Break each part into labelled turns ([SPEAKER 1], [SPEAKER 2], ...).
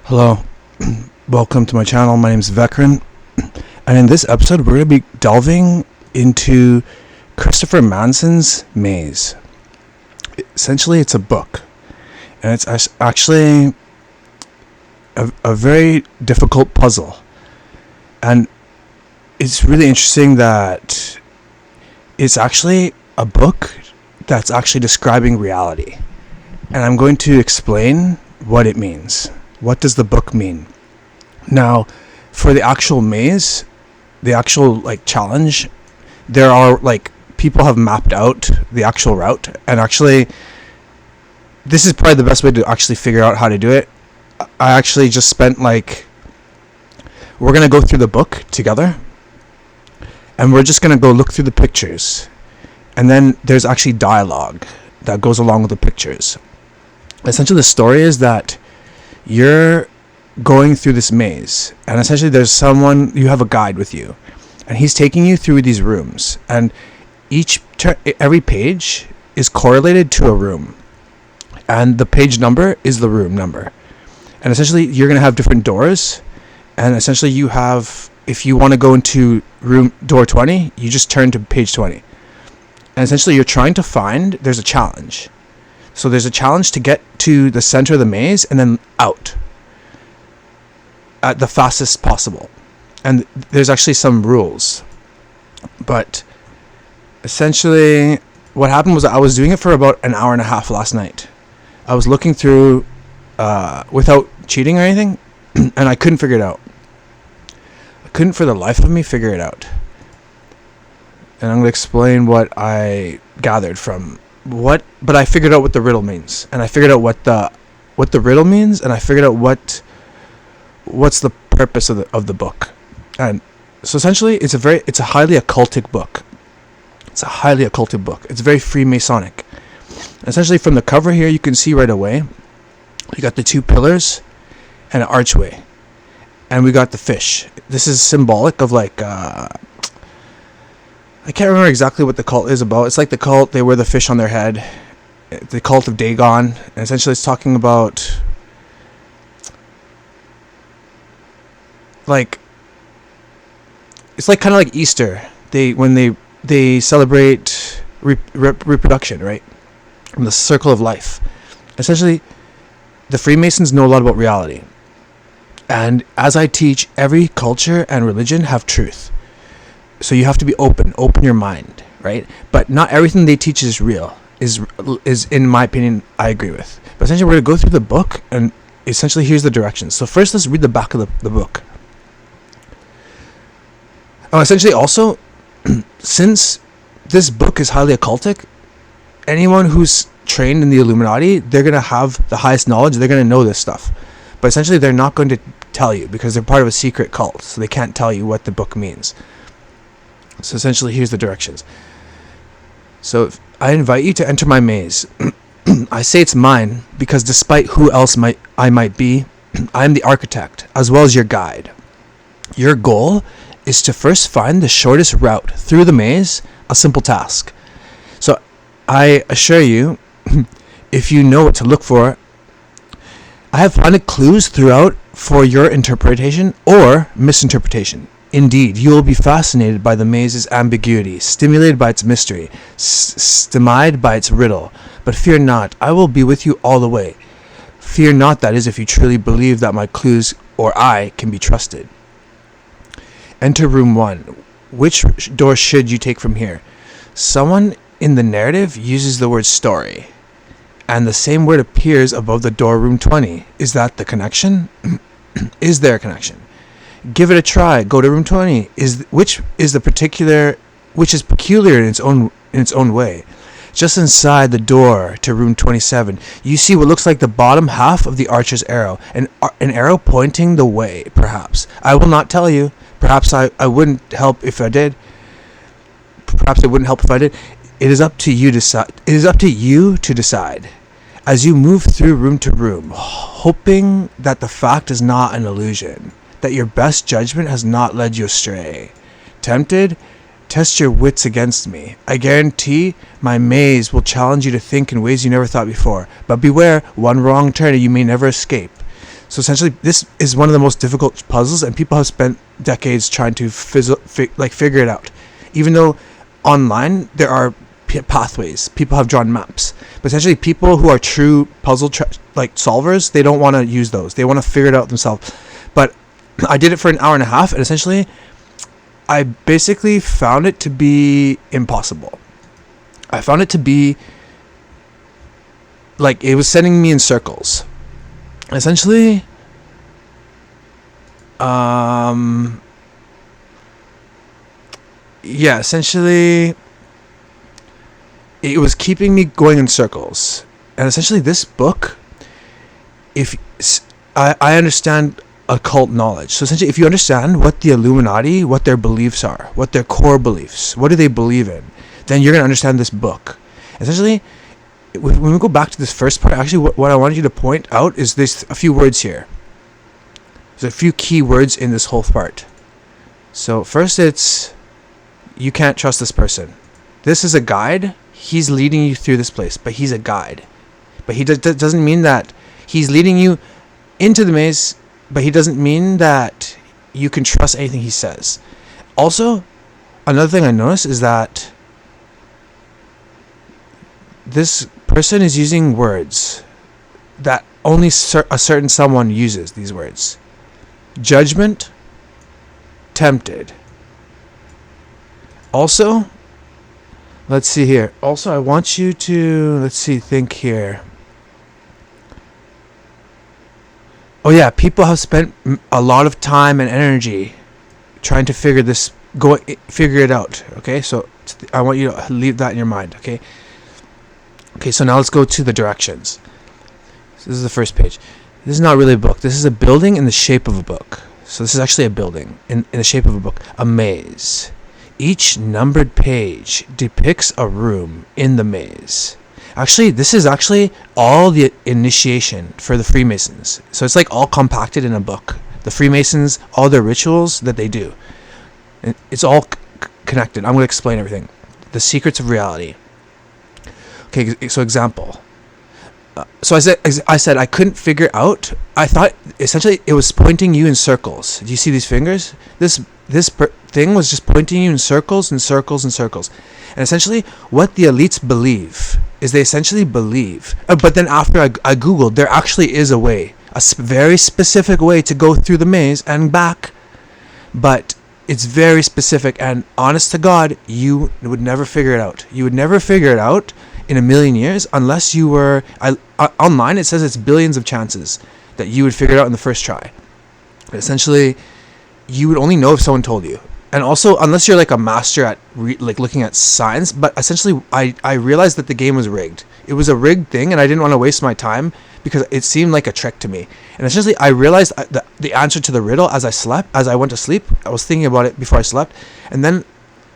[SPEAKER 1] Hello, welcome to my channel. My name is Vekren, and in this episode we're going to be delving into Christopher Manson's Maze. Essentially, it's a book, and it's actually a very difficult puzzle, and it's really interesting that it's actually a book that's actually describing reality, and I'm going to explain what it means. What does the book mean? Now, for the actual maze, the actual challenge, there are people have mapped out the actual route, and actually this is probably the best way to actually figure out how to do it. I actually just spent we're going to go through the book together, and we're just going to go look through the pictures, and then there's actually dialogue that goes along with the pictures. Essentially, the story is that you're going through this maze, and essentially you have a guide with you, and he's taking you through these rooms, and every page is correlated to a room, and the page number is the room number. And essentially you're going to have different doors, and essentially if you want to go into door 20, you just turn to page 20, and essentially you're trying to there's a challenge. So there's a challenge to get to the center of the maze and then out at the fastest possible. And there's actually some rules. But essentially what happened was I was doing it for about an hour and a half last night. I was looking through without cheating or anything, and I couldn't figure it out. I couldn't for the life of me figure it out. And I'm going to explain what I gathered from but I figured out what the riddle means, and I figured out what the riddle means, and I figured out what's the purpose of the book. And so essentially it's a highly occultic book. It's a highly occultic book. It's very freemasonic. Essentially, from the cover here, you can see right away you got the two pillars and an archway, and we got the fish. This is symbolic of I can't remember exactly what the cult is about. It's like the cult, they wear the fish on their head. The cult of Dagon. And essentially it's talking about it's kind of like Easter. They celebrate reproduction, right? And the circle of life. Essentially, the Freemasons know a lot about reality. And as I teach, every culture and religion have truth. So you have to be open your mind, right? But not everything they teach is real, is in my opinion, I agree with. But essentially we're going to go through the book, and essentially here's the directions. So first let's read the back of the book. Essentially also, since this book is highly occultic, anyone who's trained in the Illuminati, they're going to have the highest knowledge, they're going to know this stuff. But essentially they're not going to tell you, because they're part of a secret cult, so they can't tell you what the book means. So essentially, here's the directions. So I invite you to enter my maze. I say it's mine because despite who else I might be, I am the architect as well as your guide. Your goal is to first find the shortest route through the maze, a simple task. So I assure you, if you know what to look for, I have found clues throughout for your interpretation or misinterpretation. Indeed, you will be fascinated by the maze's ambiguity, stimulated by its mystery, stymied by its riddle. But fear not, I will be with you all the way. Fear not, that is, if you truly believe that my clues or I can be trusted. Enter room 1. Which door should you take from here? Someone in the narrative uses the word story, and the same word appears above the door room 20. Is that the connection? Is there a connection? Give it a try. Go to room 20. Which is peculiar in its own way. Just inside the door to room 27, you see what looks like the bottom half of the archer's arrow, an arrow pointing the way. Perhaps I will not tell you. Perhaps I wouldn't help if I did. Perhaps it wouldn't help if I did. It is up to you to decide. As you move through room to room, hoping that the fact is not an illusion, that your best judgment has not led you astray. Tempted? Test your wits against me. I guarantee my maze will challenge you to think in ways you never thought before. But beware, one wrong turn and you may never escape. So essentially, this is one of the most difficult puzzles, and people have spent decades trying to figure it out. Even though online there are pathways, people have drawn maps, but essentially people who are true puzzle solvers, they don't want to use those. They want to figure it out themselves. But I did it for an hour and a half, and essentially I basically found it to be impossible. I found it to be like it was sending me in circles. Essentially, essentially it was keeping me going in circles. And essentially this book, if I understand occult knowledge. So essentially, if you understand what the Illuminati, what their beliefs are, what their core beliefs, what do they believe in, then you're going to understand this book. Essentially, when we go back to this first part, actually what I wanted you to point out is there's a few words here. There's a few key words in this whole part. So first it's, you can't trust this person. This is a guide. He's leading you through this place, but he's a guide. But he doesn't mean that he's leading you into the maze, but he doesn't mean that you can trust anything he says. Also, another thing I noticed is that this person is using words that only a certain someone uses these words. Judgment, tempted. Also, let's see here. Also, I want you to, think here. Oh yeah, people have spent a lot of time and energy trying to figure it out. Okay, so I want you to leave that in your mind. Okay. Okay, so now let's go to the directions. So this is the first page. This is not really a book. This is a building in the shape of a book. So this is actually a building in the shape of a book. A maze. Each numbered page depicts a room in the maze. Actually, this is actually all the initiation for the Freemasons. So it's like all compacted in a book. The Freemasons, all their rituals that they do. It's all connected. I'm going to explain everything. The secrets of reality. Okay, so example. So I said I couldn't figure out. I thought essentially it was pointing you in circles. Do you see these fingers? This thing was just pointing you in circles and circles and circles. And essentially what the elites believe is they essentially believe. But then after I Googled, there actually is a way. A very specific way to go through the maze and back. But it's very specific, and honest to God, you would never figure it out. You would never figure it out in a million years unless you were... online it says it's billions of chances that you would figure it out in the first try. But essentially, you would only know if someone told you. And also, unless you're like a master at looking at signs. But essentially, I realized that the game was rigged. It was a rigged thing, and I didn't want to waste my time because it seemed like a trick to me. And essentially, I realized the answer to the riddle as I went to sleep. I was thinking about it before I slept, and then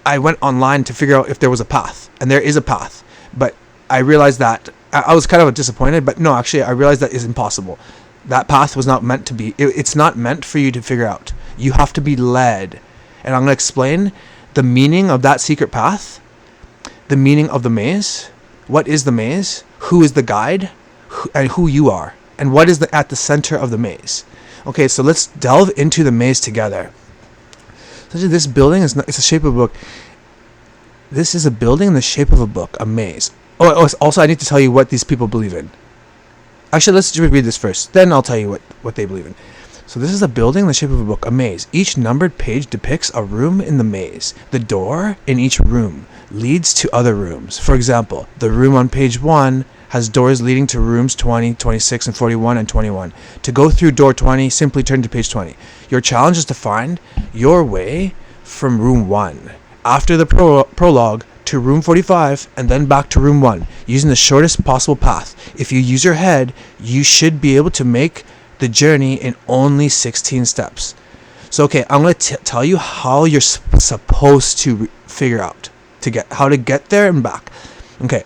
[SPEAKER 1] I went online to figure out if there was a path, and there is a path. But I realized that I was kind of disappointed. But no, actually, I realized that is impossible. That path was not meant to be. It's not meant for you to figure out. You have to be led. And I'm going to explain the meaning of that secret path, the meaning of the maze, what is the maze, who is the guide, and who you are, and what is at the center of the maze. Okay, so let's delve into the maze together. So this building it's the shape of a book. This is a building in the shape of a book, a maze. Oh, also I need to tell you what these people believe in. Actually, let's read this first, then I'll tell you what they believe in. So this is a building in the shape of a book, a maze. Each numbered page depicts a room in the maze. The door in each room leads to other rooms. For example, the room on page 1 has doors leading to rooms 20, 26, and 41, and 21. To go through door 20, simply turn to page 20. Your challenge is to find your way from room 1, after the prologue, to room 45, and then back to room 1, using the shortest possible path. If you use your head, you should be able to make the journey in only 16 steps. So okay, I'm going to tell you how you're supposed to figure out how to get there and back. Okay,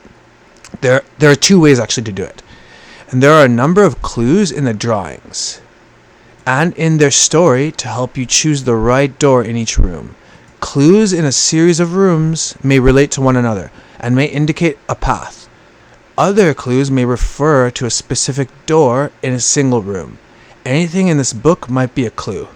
[SPEAKER 1] there are two ways actually to do it, and there are a number of clues in the drawings and in their story to help you choose the right door in each room. Clues in a series of rooms may relate to one another and may indicate a path. Other clues may refer to a specific door in a single room, Anything in this book might be a clue.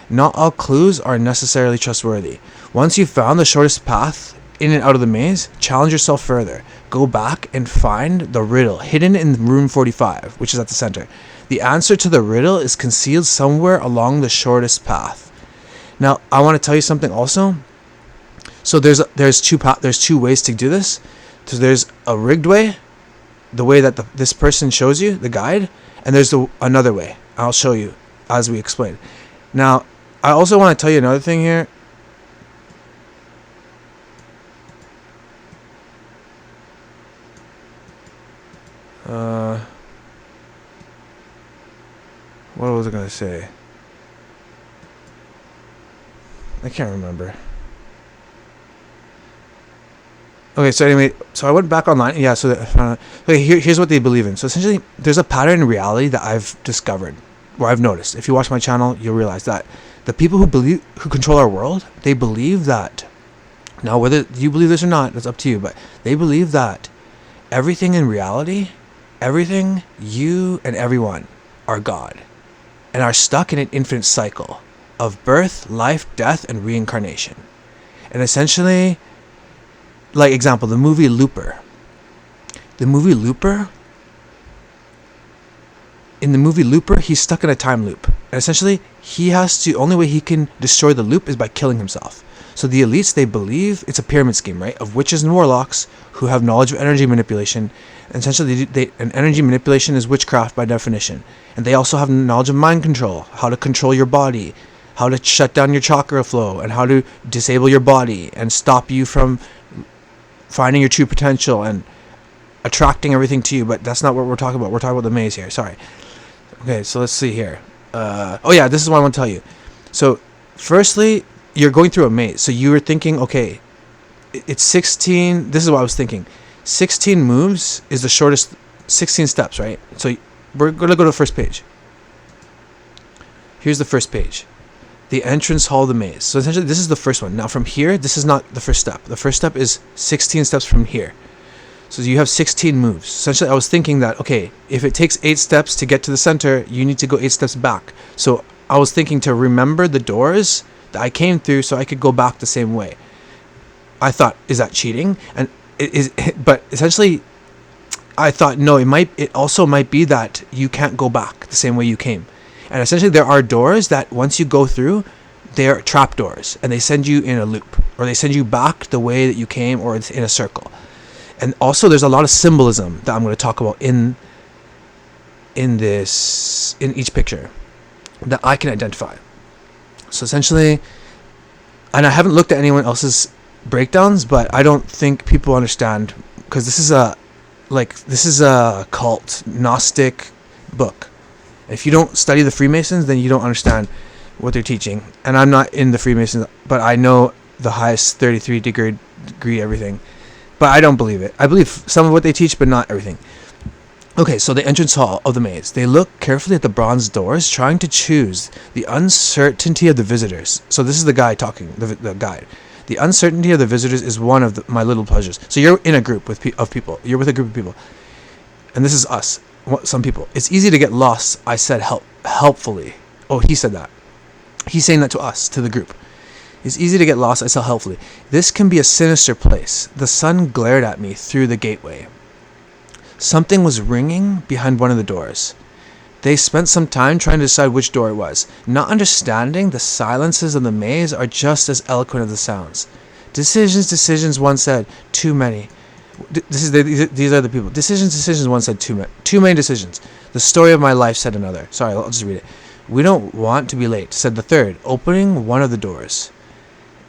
[SPEAKER 1] Not all clues are necessarily trustworthy. Once you've found the shortest path in and out of the maze, challenge yourself further. Go back and find the riddle hidden in room 45, which is at the center. The answer to the riddle is concealed somewhere along the shortest path. Now, I want to tell you something also. So there's two ways to do this. So there's a rigged way, the way that this person shows you, the guide, and there's another way. I'll show you as we explain. Now, I also want to tell you another thing here. What was I going to say? I can't remember. Okay, so anyway, so I went back online. Yeah, so okay, here's what they believe in. So essentially, there's a pattern in reality that I've discovered, or I've noticed. If you watch my channel, you'll realize that the people who control our world, they believe that. Now, whether you believe this or not, that's up to you. But they believe that everything in reality, everything, you and everyone, are God, and are stuck in an infinite cycle of birth, life, death, and reincarnation. And essentially, like example, the movie Looper. In the movie Looper, he's stuck in a time loop. And essentially, only way he can destroy the loop is by killing himself. So the elites, they believe it's a pyramid scheme, right? Of witches and warlocks who have knowledge of energy manipulation. And essentially, and energy manipulation is witchcraft by definition. And they also have knowledge of mind control, how to control your body, how to shut down your chakra flow, and how to disable your body and stop you from finding your true potential and attracting everything to you. But that's not what we're talking about. We're talking about the maze here. Sorry. Okay, so let's see here. Oh yeah, this is what I want to tell you. So, firstly, you're going through a maze. So you were thinking, okay, it's 16. This is what I was thinking. 16 moves is the shortest. 16 steps, right? So we're going to go to the first page. Here's the first page. The entrance hall of the maze. So essentially, this is the first one. Now from here, this is not the first step. The first step is 16 steps from here. So you have 16 moves. Essentially, I was thinking that, okay, if it takes 8 steps to get to the center, you need to go 8 steps back. So I was thinking to remember the doors that I came through so I could go back the same way. I thought, is that cheating? And but essentially, I thought, no, it also might be that you can't go back the same way you came. And essentially, there are doors that once you go through, they're trap doors, and they send you in a loop, or they send you back the way that you came, or it's in a circle. And also, there's a lot of symbolism that I'm going to talk about in each picture that I can identify. So essentially, and I haven't looked at anyone else's breakdowns, but I don't think people understand, because this is a cult Gnostic book. If you don't study the Freemasons, then you don't understand what they're teaching. And I'm not in the Freemasons, but I know the highest 33 degree everything. But I don't believe it. I believe some of what they teach, but not everything. Okay, so the entrance hall of the maze. They look carefully at the bronze doors, trying to choose the uncertainty of the visitors. So this is the guy talking, the guide. The uncertainty of the visitors is one of my little pleasures. So you're in a group of people. You're with a group of people. And this is us. Some people. It's easy to get lost, I said helpfully. Oh, he said that. He's saying that to us, to the group. It's easy to get lost, I said helpfully. This can be a sinister place. The sun glared at me through the gateway. Something was ringing behind one of the doors. They spent some time trying to decide which door it was. Not understanding, the silences of the maze are just as eloquent as the sounds. Decisions, one said. Too many. These are the people. Decisions, one said. Too many decisions. The story of my life, said another. Sorry, I'll just read it. We don't want to be late, said the third, opening one of the doors.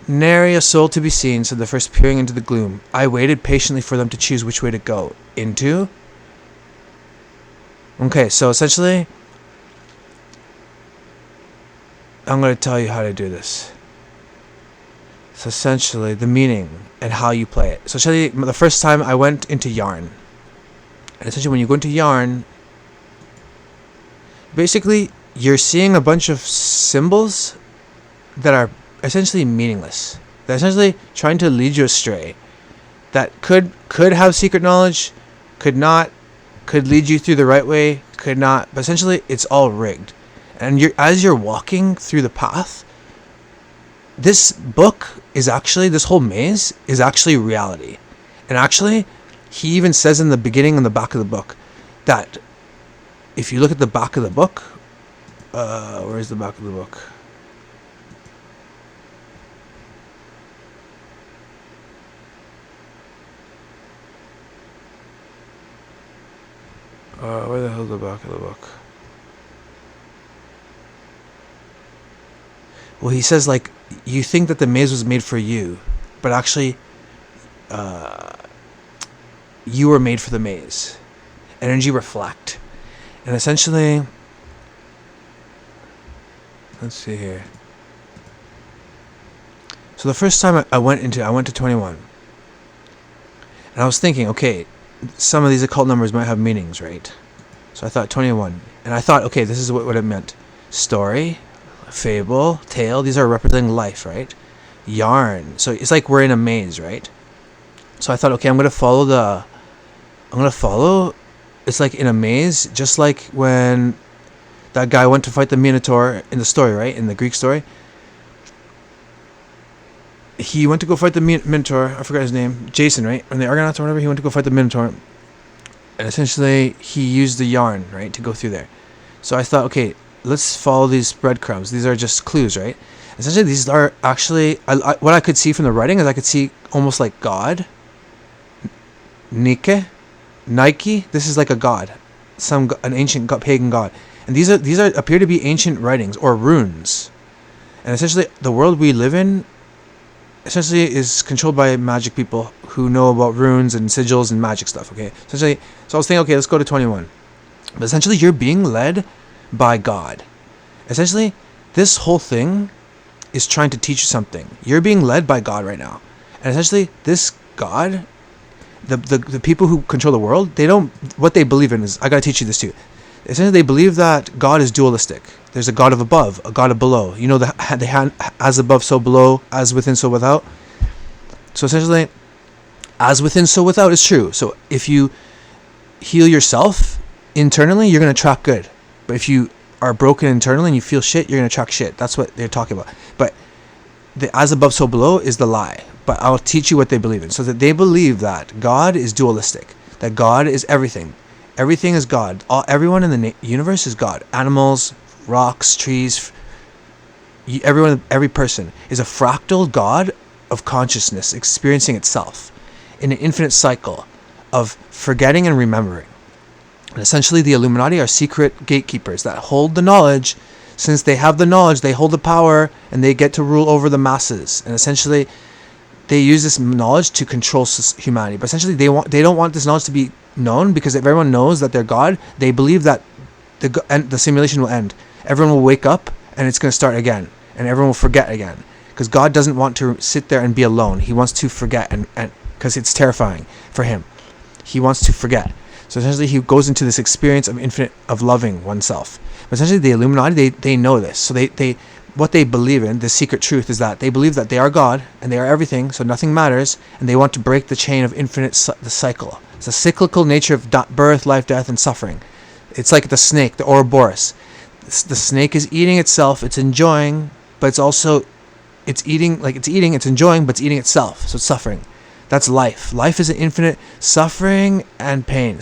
[SPEAKER 1] Nary a soul to be seen, said the first, peering into the gloom. I waited patiently for them to choose which way to go. Into? Okay, so essentially, I'm going to tell you how to do this. So essentially, the meaning and how you play it. So essentially, the first time I went into yarn. And essentially, when you go into yarn, basically, you're seeing a bunch of symbols that are essentially meaningless. They're essentially trying to lead you astray. That could have secret knowledge, could not, could lead you through the right way, could not. But essentially, it's all rigged. And as you're walking through the path, this whole maze is actually reality. And actually, he even says in the beginning and the back of the book that if you look at the back of the book, where's the back of the book? Where the hell's the back of the book? Well, he says, like, you think that the maze was made for you, but actually, you were made for the maze. Energy reflect. And essentially, let's see here. So the first time I went to 21. And I was thinking, okay, some of these occult numbers might have meanings, right? So I thought 21. And I thought, okay, this is what it meant. Story, fable, tale, these are representing life, right? Yarn. So it's like we're in a maze, right? So I thought, okay, I'm going to follow, it's like in a maze, just like when that guy went to fight the Minotaur in the story, right? In the Greek story. He went to go fight the Minotaur. I forgot his name. Jason, right? When the Argonauts or whatever, he went to go fight the Minotaur. And essentially, he used the yarn, right, to go through there. So I thought, okay, let's follow these breadcrumbs. These are just clues, right? Essentially, these are actually... what I could see from the writing is I could see almost like God. Nike. This is like a god. An ancient pagan god. And these appear to be ancient writings or runes. And essentially, the world we live in essentially is controlled by magic people who know about runes and sigils and magic stuff, okay? Essentially, so I was thinking, okay, let's go to 21. But essentially, you're being led by God. Essentially, this whole thing is trying to teach you something. You're being led by God right now. And essentially, this God, the people who control the world, what they believe in is, I gotta teach you this too. Essentially, they believe that God is dualistic. There's a God of above, a God of below. You know, the hand, as above, so below, as within, so without. So essentially, as within, so without is true. So if you heal yourself internally, you're going to attract good. But if you are broken internally and you feel shit, you're going to attract shit. That's what they're talking about. But the as above, so below is the lie. But I'll teach you what they believe in. So that they believe that God is dualistic, that God is everything. Everything is God. Everyone in the universe is God. Animals, rocks, trees, every person is a fractal God of consciousness experiencing itself in an infinite cycle of forgetting and remembering. And essentially, the Illuminati are secret gatekeepers that hold the knowledge. Since they have the knowledge, they hold the power, and they get to rule over the masses. And essentially, they use this knowledge to control humanity. But essentially, they don't want this knowledge to be known, because if everyone knows that they're God, they believe that the simulation will end. Everyone will wake up, and it's going to start again, and everyone will forget again. Because God doesn't want to sit there and be alone. He wants to forget, and because it's terrifying for him. He wants to forget. So essentially, he goes into this experience of loving oneself. But essentially, the Illuminati, they know this. So what they believe in, the secret truth, is that they believe that they are God and they are everything, so nothing matters, and they want to break the chain of the cycle. It's a cyclical nature of birth, life, death, and suffering. It's like the snake, the Ouroboros. The snake is eating itself. It's enjoying, but it's enjoying, but it's eating itself. So it's suffering. That's life. Life is an infinite suffering and pain.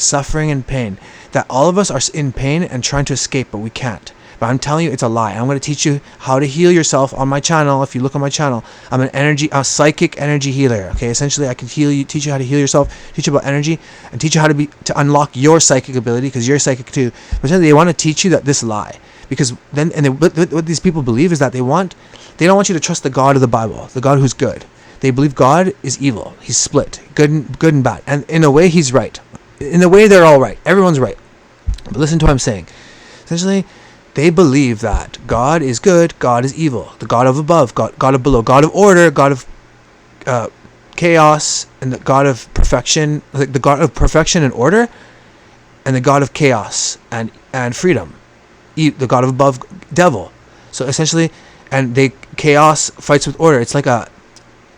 [SPEAKER 1] That all of us are in pain and trying to escape, but we can't. But I'm telling you, it's a lie. I'm going to teach you how to heal yourself on my channel. If you look on my channel, I'm a psychic energy healer. Okay, essentially, I can teach you how to heal yourself, teach you about energy, and teach you how to unlock your psychic ability, because you're psychic too. But essentially, they want to teach you this lie, because what these people believe is that they don't want you to trust the God of the Bible, the God who's good. They believe God is evil. He's split, good and bad, and in a way, he's right. In a way, they're all right. Everyone's right. But listen to what I'm saying. Essentially, they believe that God is good, God is evil. The God of above, God of below, God of order, God of chaos, and the God of perfection, like the God of perfection and order, and the God of chaos and freedom, the God of above, devil. So essentially, and chaos fights with order. It's like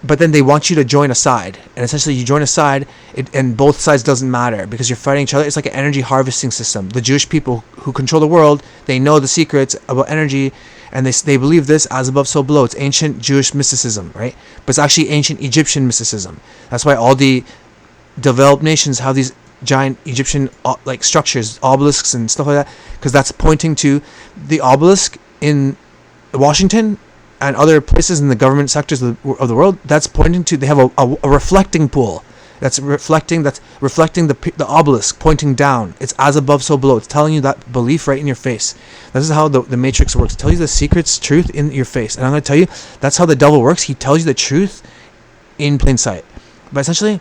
[SPEAKER 1] but then they want you to join a side, and essentially you join a side, and both sides doesn't matter because you're fighting each other. It's like an energy harvesting system. The Jewish people who control the world, they know the secrets about energy, and they believe this, as above so below. It's ancient Jewish mysticism, right? But it's actually ancient Egyptian mysticism. That's why all the developed nations have these giant Egyptian like structures, obelisks and stuff like that, because that's pointing to the obelisk in Washington and other places in the government sectors of the world. That's pointing to, they have a reflecting pool that's reflecting the obelisk pointing down. It's as above so below. It's telling you that belief right in your face. This is how the matrix works. It tells you the secrets, truth in your face. And I'm going to tell you, that's how the devil works. He tells you the truth in plain sight. But essentially,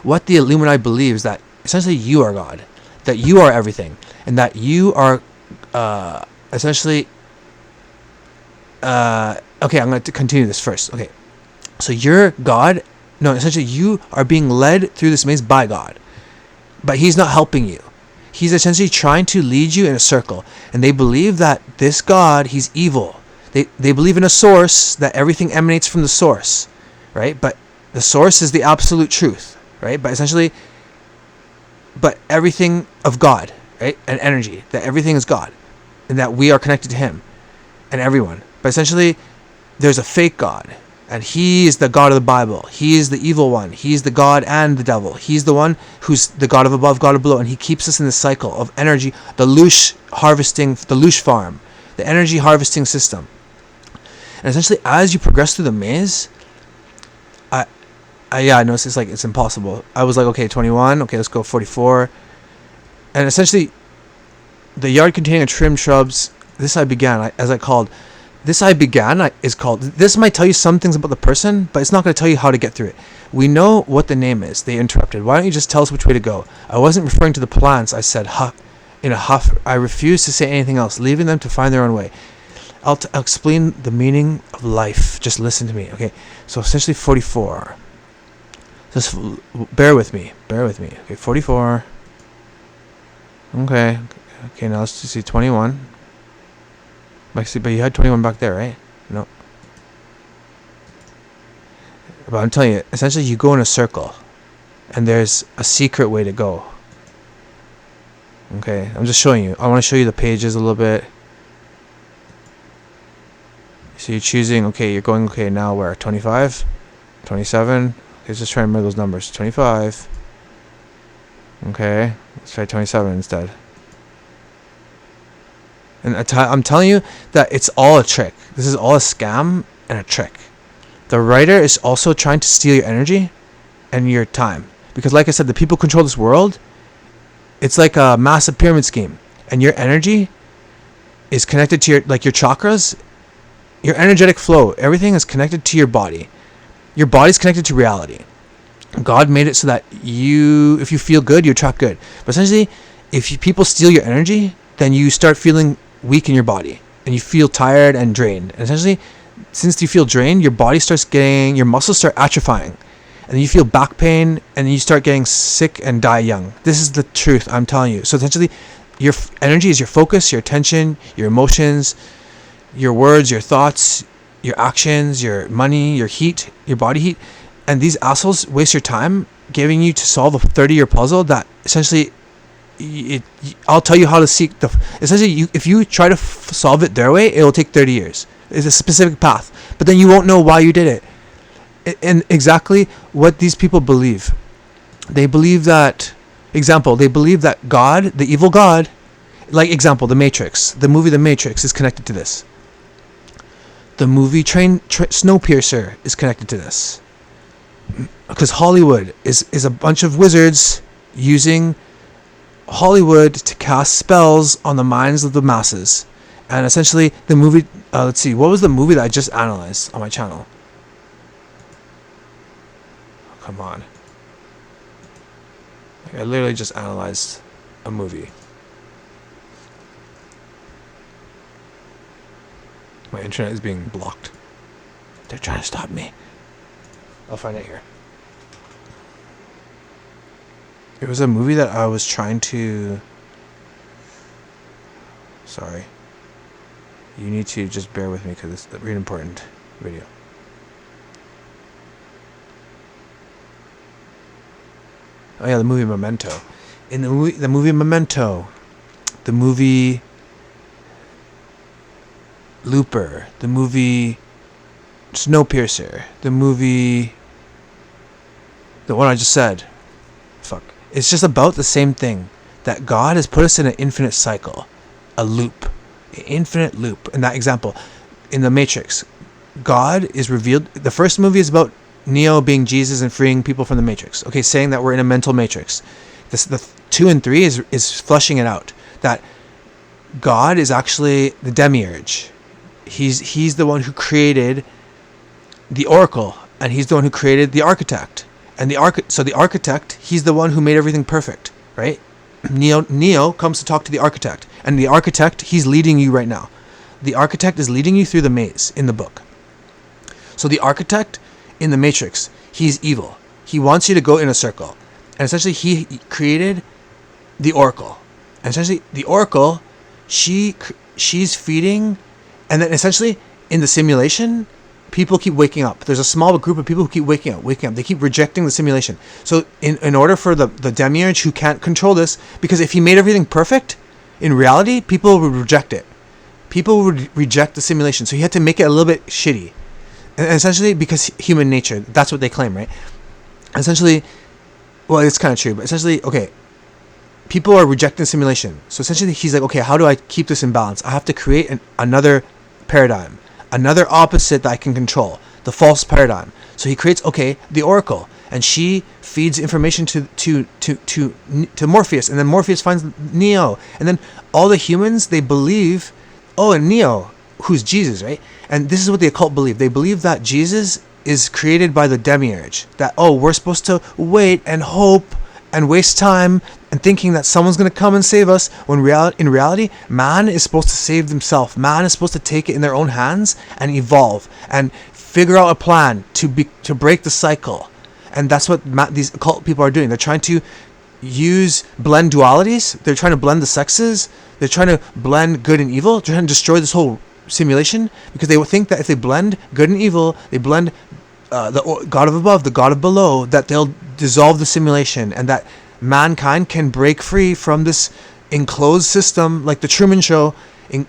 [SPEAKER 1] what the Illuminati believes, that essentially you are God, that you are everything, and that you are essentially okay, I'm going to continue this first. Okay, so you're God. No, essentially you are being led through this maze by God, but he's not helping you. He's essentially trying to lead you in a circle, and they believe that this God, he's evil. They believe in a source, that everything emanates from the source, right? But the source is the absolute truth, right? But essentially, but everything of God, right? And energy, that everything is God, and that we are connected to him and everyone. But essentially, there's a fake God, and he is the God of the Bible. He is the evil one. He's the God and the devil. He's the one who's the God of above, God of below, and he keeps us in this cycle of energy, the loosh harvesting, the loosh farm, the energy harvesting system. And essentially, as you progress through the maze, I noticed it's like, it's impossible. I was like, okay, 21, okay, let's go 44. And essentially, the yard containing trimmed shrubs, this I began, as I called, this I began is called, this might tell you some things about the person, but it's not going to tell you how to get through it. We know what the name is. They interrupted. Why don't you just tell us which way to go? I wasn't referring to the plants, I said, in a huff. I refused to say anything else, leaving them to find their own way. I'll explain the meaning of life. Just listen to me, okay? So essentially 44. Just bear with me. Okay, 44. Okay, now let's just see 21. But you had 21 back there, right? No. But I'm telling you, essentially you go in a circle, and there's a secret way to go. Okay, I'm just showing you. I want to show you the pages a little bit. So you're choosing, okay, you're going, okay, now where? 25? 27? Let's just try and remember those numbers. 25. Okay, let's try 27 instead. And I'm telling you that it's all a trick. This is all a scam and a trick. The writer is also trying to steal your energy and your time. Because like I said, the people who control this world, it's like a massive pyramid scheme. And your energy is connected to your chakras, your energetic flow. Everything is connected to your body. Your body's connected to reality. God made it so that if you feel good, you attract good. But essentially, if people steal your energy, then you start feeling weak in your body, and you feel tired and drained. And essentially, since you feel drained, your body starts getting, your muscles start atrophying, and then you feel back pain, and then you start getting sick and die young. This is the truth, I'm telling you. So essentially, your energy is your focus, your attention, your emotions, your words, your thoughts, your actions, your money, your heat, your body heat. And these assholes waste your time giving you to solve a 30-year puzzle that essentially, I'll tell you how to seek essentially, if you try to solve it their way, it will take 30 years. It's a specific path, but then you won't know why you did it. And exactly what these people believe. They believe that, they believe that God, the evil God, like example, The Matrix, the movie The Matrix is connected to this. The movie Snowpiercer is connected to this. Because Hollywood is a bunch of wizards using Hollywood to cast spells on the minds of the masses. And essentially the movie, let's see, what was the movie that I just analyzed on my channel? Oh, come on. I literally just analyzed a movie. My internet is being blocked. They're trying to stop me. I'll find it here. It was a movie that I was trying to... Sorry. You need to just bear with me because it's a really important video. Oh yeah, the movie Memento. In the movie Memento, the movie Looper, the movie Snowpiercer, the movie, the one I just said, it's just about the same thing, that God has put us in an infinite cycle, a loop, an infinite loop. In that example, in the Matrix, God is revealed. The first movie is about Neo being Jesus and freeing people from the Matrix. Okay, saying that we're in a mental matrix. The 2 and 3 is flushing it out, that God is actually the demiurge. He's the one who created the oracle, and he's the one who created the architect. And so the architect, he's the one who made everything perfect, right? Neo comes to talk to the architect, and the architect, he's leading you right now. The architect is leading you through the maze in the book. So the architect in the Matrix, he's evil. He wants you to go in a circle. And essentially he created the oracle. And essentially the oracle, she's feeding, and then essentially in the simulation, people keep waking up. There's a small group of people who keep waking up. They keep rejecting the simulation. So in order for the demiurge who can't control this, because if he made everything perfect, in reality, people would reject it. People would reject the simulation. So he had to make it a little bit shitty. And essentially, because human nature, that's what they claim, right? Essentially, well, it's kind of true, but essentially, okay, people are rejecting simulation. So essentially, he's like, okay, how do I keep this in balance? I have to create another paradigm, another opposite that I can control, the false paradigm. So he creates, okay, the oracle, and she feeds information to Morpheus, and then Morpheus finds Neo, and then all the humans, they believe, oh, and Neo, who's Jesus, right? And this is what the occult believe. They believe that Jesus is created by the demiurge, that, oh, we're supposed to wait and hope and waste time and thinking that someone's going to come and save us, when in reality, man is supposed to save himself. Man is supposed to take it in their own hands and evolve and figure out a plan to break the cycle. And that's what these occult people are doing. They're trying to blend dualities. They're trying to blend the sexes. They're trying to blend good and evil. They're trying to destroy this whole simulation, because they would think that if they blend good and evil, they blend the God of above, the God of below, that they'll dissolve the simulation, and that mankind can break free from this enclosed system, like the Truman Show. In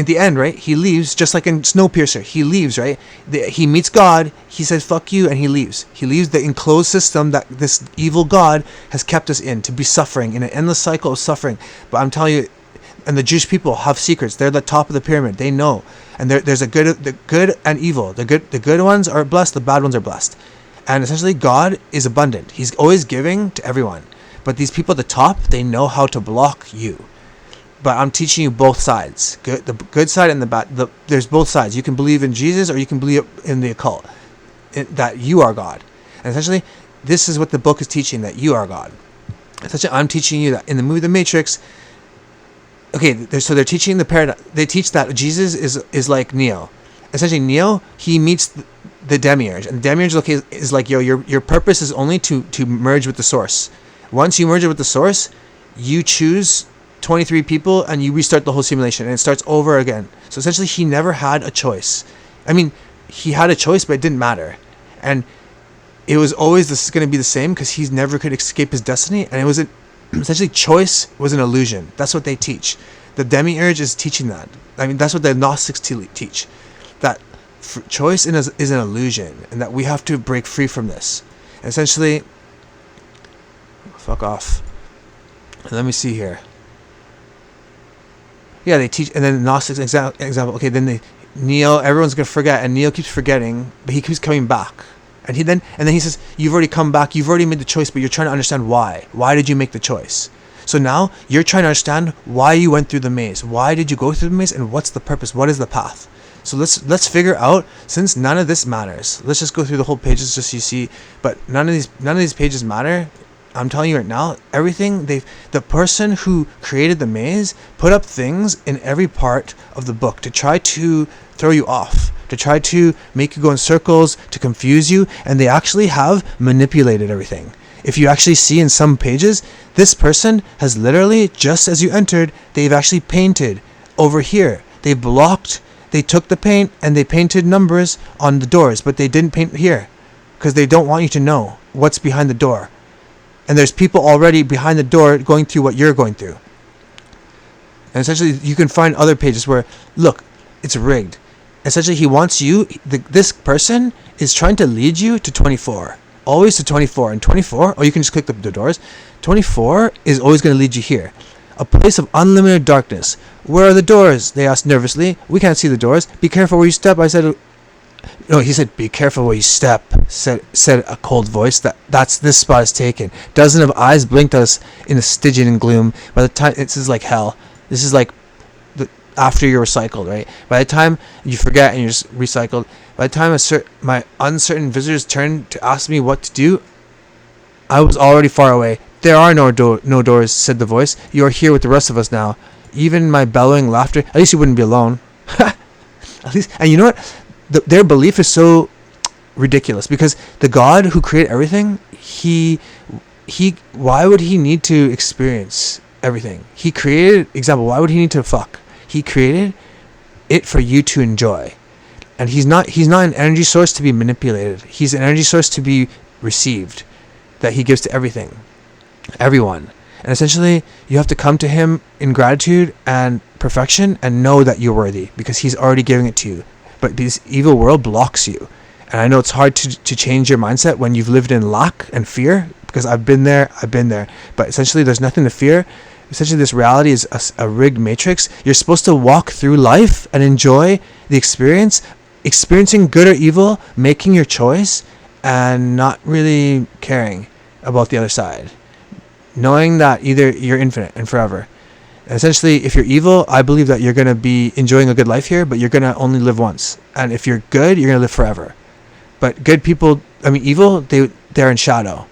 [SPEAKER 1] the end, right, he leaves, just like in Snowpiercer. He leaves, right? He meets God. He says, "Fuck you," and he leaves. He leaves the enclosed system that this evil God has kept us in, to be suffering in an endless cycle of suffering. But I'm telling you, and the Jewish people have secrets. They're the top of the pyramid. They know, and there's the good and evil. The good ones are blessed. The bad ones are blessed. And essentially, God is abundant. He's always giving to everyone. But these people at the top, they know how to block you. But I'm teaching you both sides, the good side and the bad. There's both sides. You can believe in Jesus, or you can believe in the occult, that you are God. And essentially, this is what the book is teaching, that you are God. Essentially, I'm teaching you that in the movie The Matrix. Okay, so they're teaching the paradigm. They teach that Jesus is like Neo. Essentially, Neo, he meets the demiurge, and the demiurge is like, yo, your purpose is only to merge with the source. Once you merge it with the source, you choose 23 people and you restart the whole simulation, and it starts over again. So essentially, he never had a choice. I mean, he had a choice, but it didn't matter, and it was always going to be the same, because he never could escape his destiny. And it was essentially, choice was an illusion. That's what they teach. The demiurge is teaching that. I mean, that's what the Gnostics teach, that choice is an illusion, and that we have to break free from this. And essentially, fuck off. Let me see here. Yeah, they teach, and then the Gnostics example. Okay, then Neo, everyone's gonna forget, and Neo keeps forgetting, but he keeps coming back. And then he says, you've already come back, you've already made the choice, but you're trying to understand why. Why did you make the choice? So now you're trying to understand why you went through the maze. Why did you go through the maze, and what's the purpose? What is the path? So let's figure out, since none of this matters. Let's just go through the whole pages just so you see, but none of these pages matter. I'm telling you right now, everything the person who created the maze put up things in every part of the book to try to throw you off, to try to make you go in circles, to confuse you, and they actually have manipulated everything. If you actually see in some pages, this person has literally, just as you entered, they've actually painted over here. They took the paint and they painted numbers on the doors, but they didn't paint here, because they don't want you to know what's behind the door.
[SPEAKER 2] And there's people already behind the door going through what you're going through. And essentially, you can find other pages where, look, it's rigged. Essentially, he wants you, this person is trying to lead you to 24. Always to 24. And 24, or you can just click the doors. 24 is always going to lead you here. A place of unlimited darkness. Where are the doors? They asked nervously. We can't see the doors. Be careful where you step. I said, no, he said, be careful where you step, said a cold voice. This spot is taken. Dozens of eyes blinked at us in a Stygian gloom. By the time, this is like hell. This is like after you're recycled, right? By the time you forget and you're just recycled, by the time my uncertain visitors turned to ask me what to do, I was already far away. There are no doors, said the voice. You are here with the rest of us now. Even my bellowing laughter, at least you wouldn't be alone. At least, and you know what? Their belief is so ridiculous because the God who created everything, why would he need to experience everything? He created, example, why would he need to fuck? He created it for you to enjoy. And he's not an energy source to be manipulated. He's an energy source to be received, that he gives to everyone. And essentially, you have to come to him in gratitude and perfection and know that you're worthy because he's already giving it to you. But this evil world blocks you. And I know it's hard to change your mindset when you've lived in lack and fear, because I've been there. But essentially, there's nothing to fear. Essentially, this reality is a rigged matrix. You're supposed to walk through life and enjoy the experience, experiencing good or evil, making your choice, and not really caring about the other side. Knowing that either you're infinite and forever. And essentially, if you're evil, I believe that you're going to be enjoying a good life here, but you're going to only live once. And if you're good, you're going to live forever. But good people, evil, they're in shadow.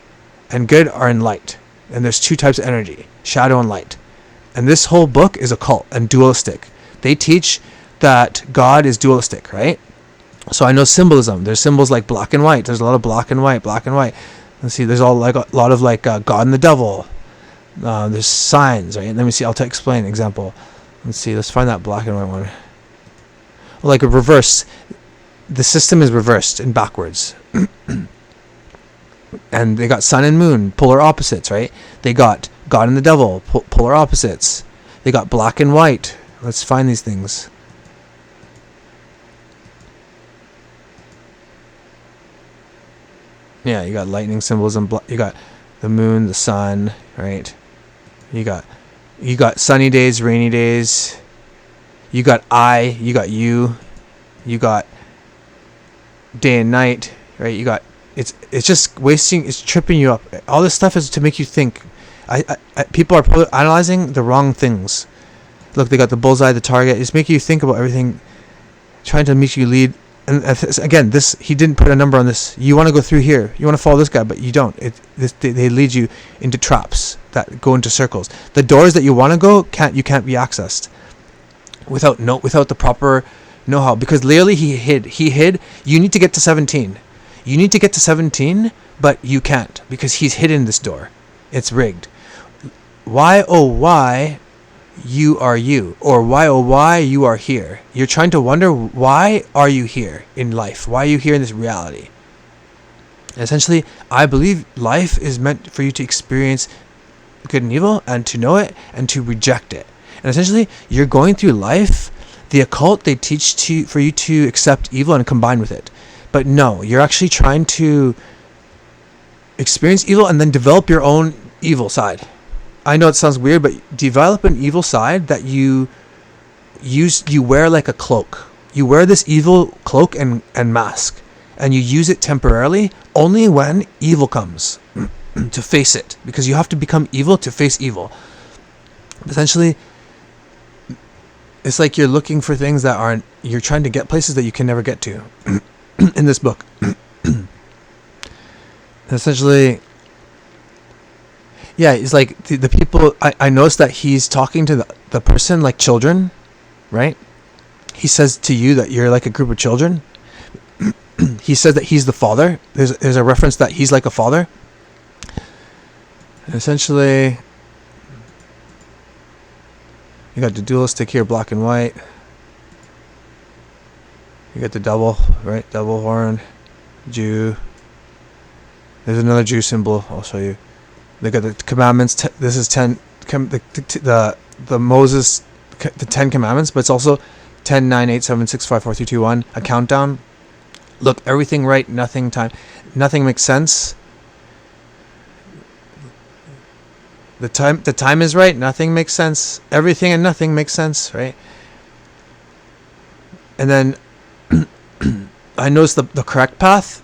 [SPEAKER 2] And good are in light. And there's two types of energy, shadow and light. And this whole book is occult and dualistic. They teach that God is dualistic, right? So I know symbolism. There's symbols like black and white. There's a lot of black and white. Let's see, there's a lot of God and the devil. There's signs, right? Let me see, I'll explain an example. Let's see, let's find that black and white one. Like a reverse. The system is reversed and backwards. And they got sun and moon, polar opposites, right? They got God and the devil, polar opposites. They got black and white. Let's find these things. Yeah, you got lightning symbolism. You got the moon, the sun, right? You got sunny days, rainy days. You got you got you. You got day and night, right? You got it's just wasting. It's tripping you up. All this stuff is to make you think. People are probably analyzing the wrong things. Look, they got the bullseye, the target. It's making you think about everything, trying to make you lead. And again, he didn't put a number on this. You want to go through here. You want to follow this guy, but you don't. They lead you into traps that go into circles. The doors that you want to go can't be accessed without the proper know-how. Because literally he hid. You need to get to 17. You need to get to 17, but you can't because he's hidden this door. It's rigged. Why, oh why, you are you, or why, oh why, you are here. You're trying to wonder, why are you here in life? Why are you here in this reality? Essentially, I believe life is meant for you to experience good and evil, and to know it, and to reject it. And essentially, you're going through life. The occult, they teach for you to accept evil and combine with it. But no, you're actually trying to experience evil and then develop your own evil side. I know it sounds weird, but develop an evil side that you wear like a cloak. You wear this evil cloak and mask, and you use it temporarily only when evil comes to face it, because you have to become evil to face evil. Essentially, it's like you're looking for things that aren't, you're trying to get places that you can never get to in this book. Essentially, yeah, it's like the people, I noticed that he's talking to the person like children, right? He says to you that you're like a group of children. He says that he's the father. There's a reference that he's like a father. And essentially, you got the dualistic here, black and white. You got the double, right? Double horn, Jew. There's another Jew symbol I'll show you. They got the commandments. This is 10. The Moses, the 10 commandments, but it's also 10, 9, 8, 7, 6, 5, 4, 3, 2, 1. A countdown. Look, everything right, nothing time. Nothing makes sense. The time is right, nothing makes sense. Everything and nothing makes sense, right? And then I noticed the correct path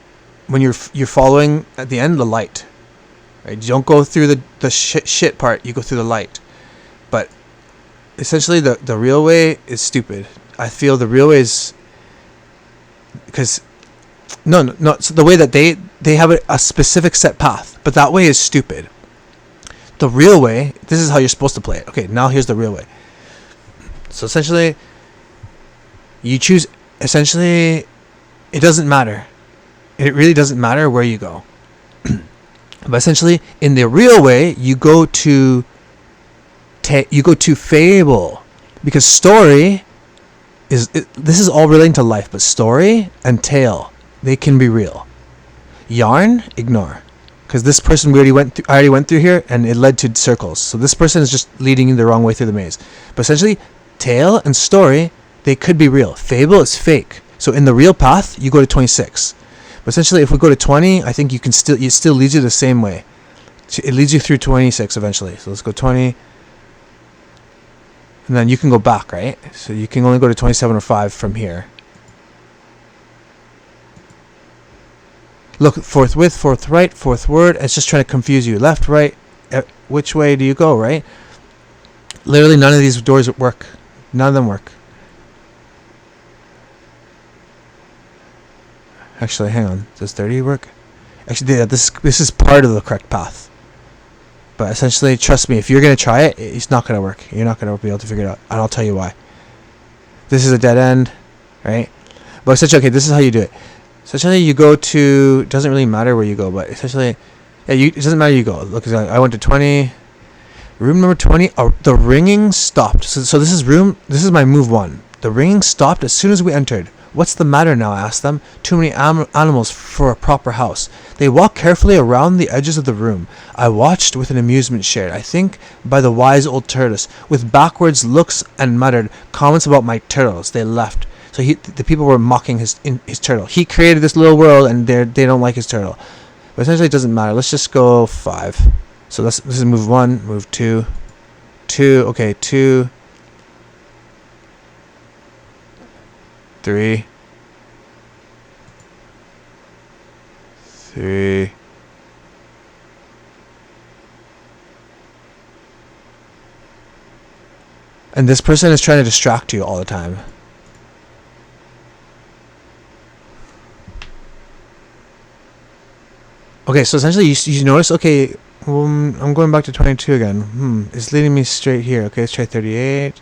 [SPEAKER 2] when you're following at the end the light. Right? You don't go through the shit part, you go through the light. But essentially the real way is stupid. I feel the real way is because no. So the way that they have a specific set path, but that way is stupid. The real way, this is how you're supposed to play it. Okay, now here's the real way. So essentially, you choose. Essentially, it doesn't matter. It really doesn't matter where you go. But essentially, in the real way, you go to fable, because story this is all relating to life, but story and tale, they can be real. Yarn, ignore, because this person I already went through here, and it led to circles. So this person is just leading you the wrong way through the maze. But essentially, tale and story, they could be real. Fable is fake. So in the real path, you go to 26. But essentially, if we go to 20, I think it still leads you the same way. It leads you through 26 eventually. So let's go 20. And then you can go back, right? So you can only go to 27 or 5 from here. Look, fourth width, fourth right, fourth word. It's just trying to confuse you. Left, right. Which way do you go, right? Literally none of these doors work. None of them work. Actually, hang on. Does 30 work? Actually, yeah, this is part of the correct path. But essentially, trust me, if you're going to try it, it's not going to work. You're not going to be able to figure it out. And I'll tell you why. This is a dead end, right? But essentially, okay, this is how you do it. Essentially, you go to... It doesn't really matter where you go, but essentially... Yeah, it doesn't matter where you go. Look, I went to 20... Room number 20... Oh, the ringing stopped. So this is my move 1. The ringing stopped as soon as we entered. What's the matter now? I asked them. Too many animals for a proper house. They walked carefully around the edges of the room. I watched with an amusement shared, I think, by the wise old tortoise, with backwards looks and muttered comments about my turtles. They left. So the people were mocking his turtle. He created this little world, and they don't like his turtle. But essentially, it doesn't matter. Let's just go 5. So this is move 1, move 2, 2. Okay, 2. 3. 3. And this person is trying to distract you all the time. Okay, so essentially you notice, okay, I'm going back to 22 again. It's leading me straight here. Okay, let's try 38.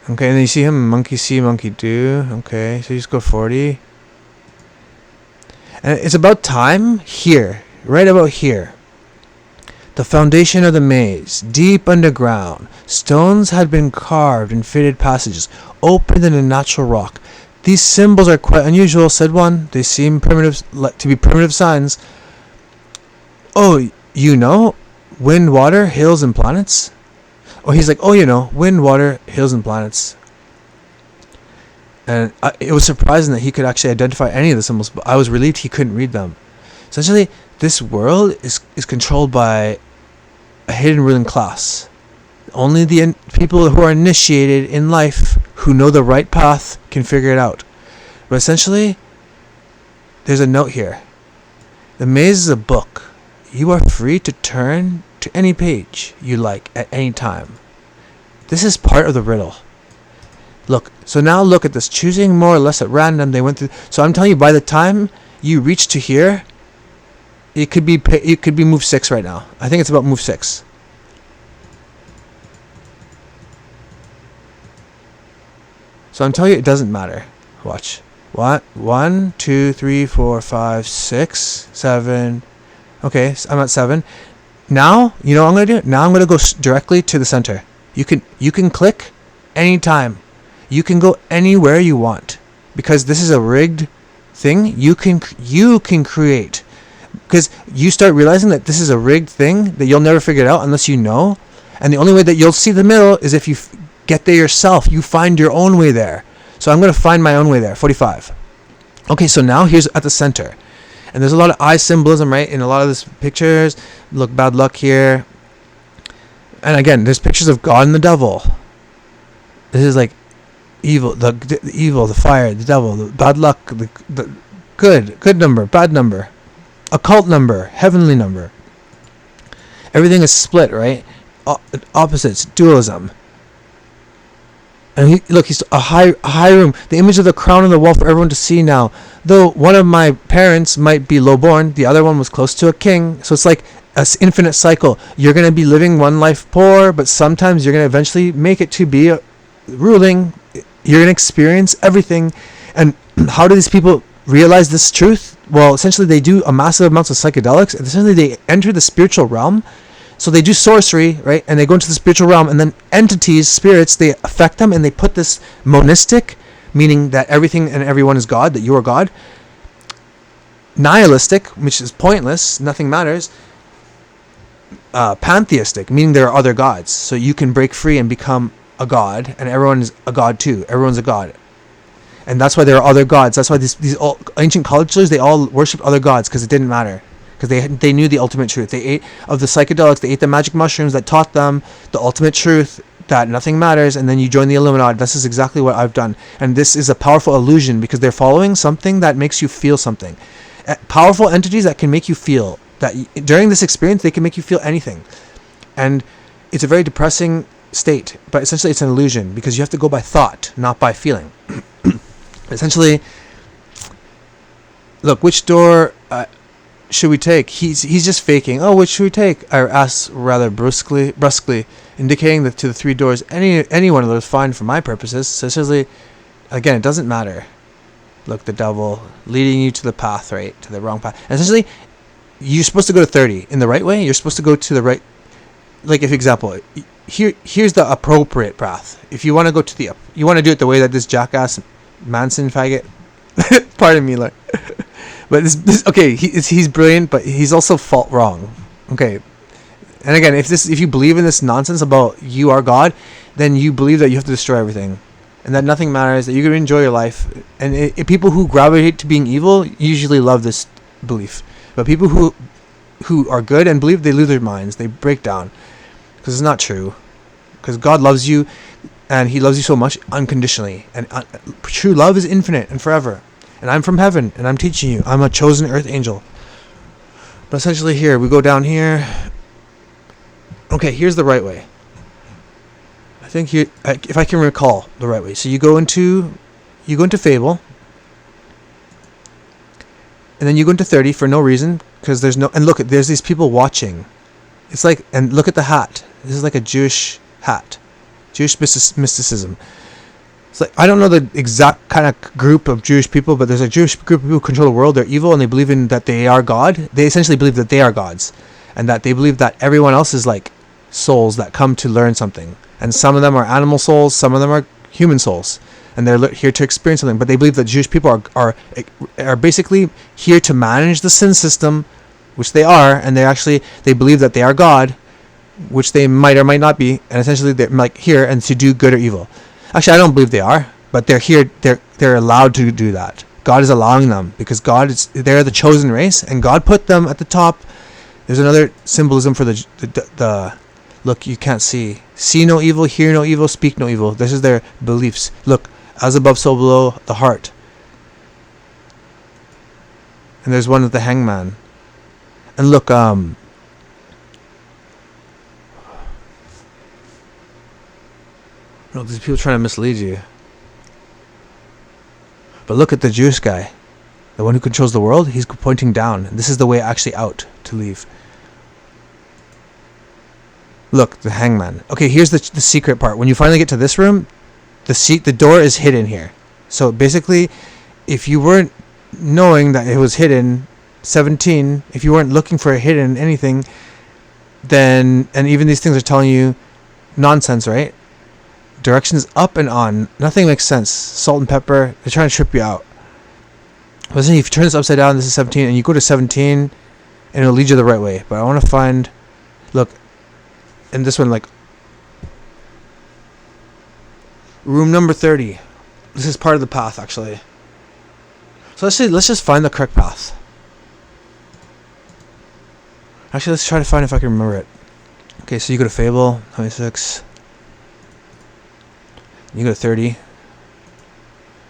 [SPEAKER 2] Okay, and then you see him, monkey see, monkey do. Okay, so you just go 40. And it's about time here, right about here. The foundation of the maze, deep underground. Stones had been carved in fitted passages, opened in a natural rock. These symbols are quite unusual, said one. They seem to be primitive signs. Oh, you know? Wind, water, hills, and planets? Oh, he's like, oh, you know, wind, water, hills, and planets. And it was surprising that he could actually identify any of the symbols, but I was relieved he couldn't read them. Essentially, this world is controlled by a hidden ruling class. Only the people who are initiated in life, who know the right path, can figure it out. But essentially, there's a note here. The maze is a book. You are free to turn to any page you like at any time. This is part of the riddle. Look, so now look at this. Choosing more or less at random, they went through. So I'm telling you, by the time you reach to here, it could be move 6 right now. I think it's about move 6. So I'm telling you, it doesn't matter. Watch. What? 1, 2, 3, 4, 5, 6, 7. Okay, so I'm at 7. Now, you know what I'm going to do? Now I'm going to go directly to the center. You can click anytime. You can go anywhere you want. Because this is a rigged thing. You can create Because you start realizing that this is a rigged thing that you'll never figure it out unless you know. And the only way that you'll see the middle is if you get there yourself. You find your own way there. So I'm going to find my own way there. 45. Okay, so now here's at the center. And there's a lot of eye symbolism, right? In a lot of these pictures. Look, bad luck here. And again, there's pictures of God and the devil. This is like evil, the evil, the fire, the devil, the bad luck, the good number, bad number, occult number, heavenly number. Everything is split, right? Opposites, dualism. And he's a high room. The image of the crown on the wall for everyone to see now. Though one of my parents might be low-born, the other one was close to a king. So it's like an infinite cycle. You're going to be living one life poor, but sometimes you're going to eventually make it to be ruling. You're going to experience everything. And how do these people realize this truth? Well, essentially they do a massive amounts of psychedelics, and essentially they enter the spiritual realm. So they do sorcery, right? And they go into the spiritual realm, and then entities, spirits, they affect them, and they put this monistic, meaning that everything and everyone is God, that you are God. Nihilistic, which is pointless, nothing matters. Pantheistic, meaning there are other gods. So you can break free and become a god, and everyone is a god too. Everyone's a god. And that's why there are other gods. That's why these ancient cultures, they all worshipped other gods, because it didn't matter. Because they knew the ultimate truth. They ate of the psychedelics. They ate the magic mushrooms that taught them the ultimate truth, that nothing matters, and then you join the Illuminati. This is exactly what I've done. And this is a powerful illusion, because they're following something that makes you feel something. Powerful entities that can make you feel. That during this experience, they can make you feel anything. And it's a very depressing state. But essentially, it's an illusion, because you have to go by thought, not by feeling. Essentially, look, which door should we take? He's just faking. Oh, which should we take? I asked rather brusquely, indicating that to the three doors, any one of those fine for my purposes. So essentially, again, it doesn't matter. Look, the devil leading you to the path, right? To the wrong path. And essentially, you're supposed to go to 30 in the right way. You're supposed to go to the right. Like, if example, here's the appropriate path. If you want to go to you want to do it the way that this jackass Manson faggot. Pardon me, like. But this okay, he's brilliant, but he's also wrong. Okay, and again, if you believe in this nonsense about you are God, then you believe that you have to destroy everything, and that nothing matters, that you can enjoy your life. And people who gravitate to being evil usually love this belief, but people who are good and believe, they lose their minds, they break down, because it's not true. Because God loves you, and He loves you so much unconditionally, and true love is infinite and forever. And I'm from heaven, and I'm teaching you. I'm a chosen earth angel. But essentially here, we go down here. Okay, here's the right way. I think here, if I can recall the right way. So you go into Fable. And then you go into 30 for no reason. Because there's no, and look, there's these people watching. It's like, and look at the hat. This is like a Jewish hat. Jewish mysticism. It's like, I don't know the exact kind of group of Jewish people, but there's a Jewish group of people who control the world. They're evil, and they believe in that they are God. They essentially believe that they are gods, and that they believe that everyone else is like souls that come to learn something. And some of them are animal souls, some of them are human souls, and they're here to experience something. But they believe that Jewish people are basically here to manage the sin system, which they are, and they believe that they are God, which they might or might not be, and essentially they're like here and to do good or evil. Actually, I don't believe they are, but they're here. They're allowed to do that. God is allowing them, because they're the chosen race, and God put them at the top. There's another symbolism for the look. You can't see no evil, hear no evil, speak no evil. This is their beliefs. Look, as above, so below, the heart. And there's one with the hangman. And look, no, these people trying to mislead you. But look at the Jewish guy. The one who controls the world, he's pointing down. This is the way actually out to leave. Look, the hangman. Okay, here's the secret part. When you finally get to this room, the door is hidden here. So basically, if you weren't knowing that it was hidden, 17, if you weren't looking for a hidden anything, then, and even these things are telling you nonsense, right? Directions up and on. Nothing makes sense. Salt and pepper. They're trying to trip you out. But if you turn this upside down, this is 17, and you go to 17, and it'll lead you the right way. But I want to find, look, in this one, like room number 30. This is part of the path, actually. So let's just find the correct path. Actually, let's try to find if I can remember it. Okay, so you go to Fable 26. You go to 30.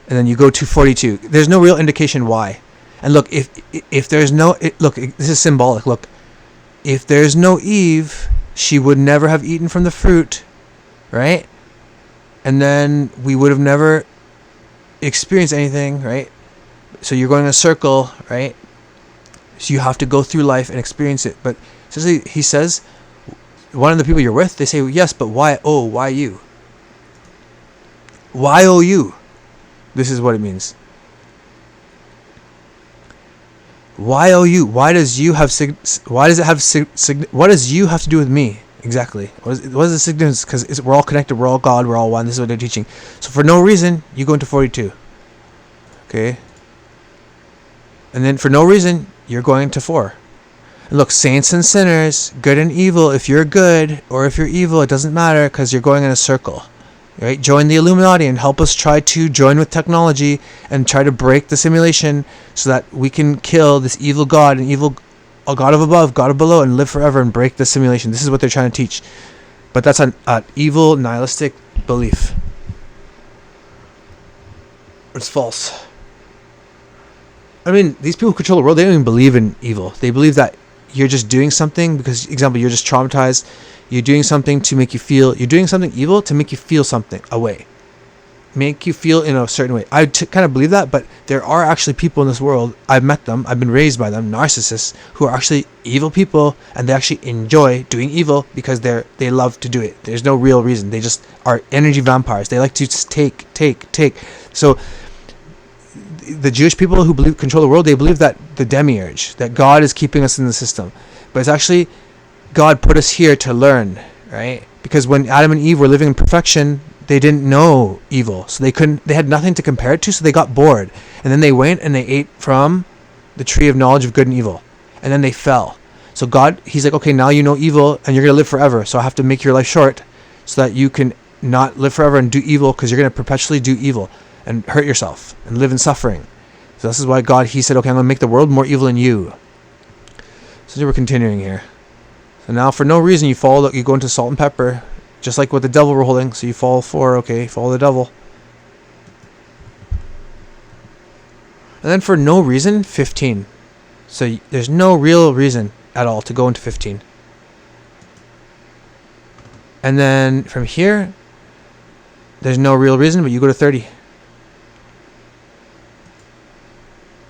[SPEAKER 2] And then you go to 42. There's no real indication why. And look, if there's no... look, this is symbolic. Look, if there's no Eve, she would never have eaten from the fruit, right? And then we would have never experienced anything, right? So you're going in a circle, right? So you have to go through life and experience it. But essentially, he says, one of the people you're with, they say, yes, but why? Oh, why you? Why oh you? This is what it means. Why oh you? Why does you have why does it have what does you have to do with me? Exactly. What is the significance? Because we're all connected. We're all God. We're all one. This is what they're teaching. So for no reason, you go into 42. Okay. And then for no reason, you're going to 4. And look, saints and sinners, good and evil. If you're good or if you're evil, it doesn't matter because you're going in a circle. Right? Join the Illuminati and help us try to join with technology and try to break the simulation so that we can kill this evil God and evil God of above, God of below, and live forever and break the simulation. This is what they're trying to teach. But that's an evil, nihilistic belief. It's false. I mean, these people who control the world, they don't even believe in evil. They believe that you're just doing something because, example, you're just traumatized. You're doing something to make you feel, you're doing something evil to make you feel something, a way. Make you feel in a certain way. I kind of believe that, but there are actually people in this world, I've met them, I've been raised by them, narcissists, who are actually evil people, and they actually enjoy doing evil because they love to do it. There's no real reason. They just are energy vampires. They like to just take. So the Jewish people who control the world, they believe that the demiurge, that God is keeping us in the system. But it's actually God put us here to learn, right? Because when Adam and Eve were living in perfection, they didn't know evil. So they had nothing to compare it to, so they got bored. And then they went and they ate from the tree of knowledge of good and evil. And then they fell. So God, he's like, okay, now you know evil and you're going to live forever. So I have to make your life short so that you can not live forever and do evil, because you're going to perpetually do evil and hurt yourself and live in suffering. So this is why God, he said, okay, I'm going to make the world more evil than you. So we're continuing here. So now for no reason you go into salt and pepper, just like what the devil were holding. So you fall for, okay, follow the devil. And then for no reason, 15. So there's no real reason at all to go into 15. And then from here, there's no real reason, but you go to 30.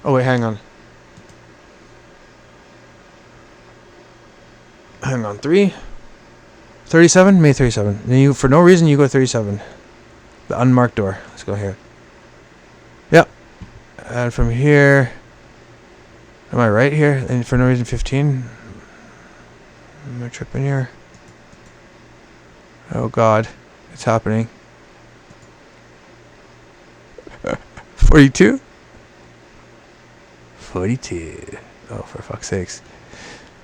[SPEAKER 2] Oh wait, hang on. 3. 37? May 37. And you, for no reason, you go to 37. The unmarked door. Let's go here. Yep. And from here, am I right here? And for no reason, 15. Am I tripping here? Oh God, it's happening. 42? 42. Oh, for fuck's sakes.